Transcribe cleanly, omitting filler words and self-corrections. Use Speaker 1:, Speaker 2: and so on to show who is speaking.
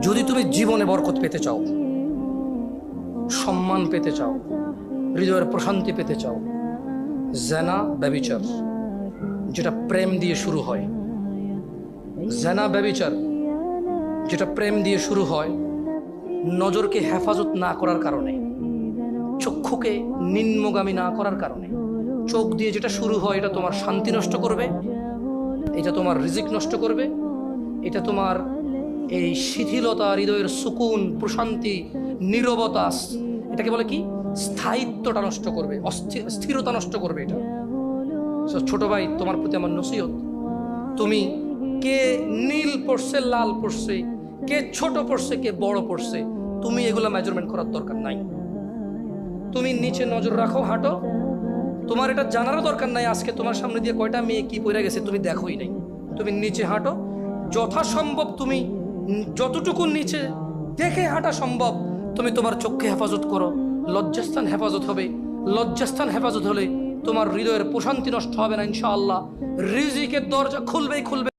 Speaker 1: যদি তুমি জীবনে বরকত পেতে চাও, সম্মান পেতে চাও, হৃদয়ের প্রশান্তি পেতে চাও, জেনা ব্যভিচার যেটা প্রেম দিয়ে শুরু হয়, জেনা ব্যভিচার যেটা প্রেম দিয়ে শুরু হয়, নজরকে হেফাজত না করার কারণে, চক্ষুকে নিম্নগামী না করার কারণে, চোখ দিয়ে যেটা শুরু হয় এটা তোমার শান্তি নষ্ট করবে, এটা তোমার রিজিক নষ্ট করবে, এটা তোমার এই শিথিলতা, হৃদয়ের সুকুন, প্রশান্তি, নীরবতা, এটাকে বলে কি স্থায়িত্বটা নষ্ট করবে, স্থিরতা নষ্ট করবে এটা। ছোট ভাই, তোমার প্রতি আমার নসিহত, তুমি কে নীল পড়ছে, লাল পড়ছে, কে ছোট পড়ছে, কে বড় পড়ছে, তুমি এগুলা মেজারমেন্ট করার দরকার নাই। তুমি নিচে নজর রাখো, হাঁটো, তোমার এটা জানারও দরকার নাই আজকে তোমার সামনে দিয়ে কয়টা মেয়ে কি পড়ে গেছে তুমি দেখোই নাই। তুমি নিচে হাঁটো, যথাসম্ভব তুমি যতটুকু নিচে দেখে হাঁটা সম্ভব তুমি তোমার চোখকে হেফাজত করো। লজ্জাস্থান হেফাজত হবে, লজ্জাস্থান হেফাজত হলে তোমার হৃদয়ের প্রশান্তি নষ্ট হবে না ইনশাআল্লাহ। রিজিকের দরজা খুলবেই খুলবে।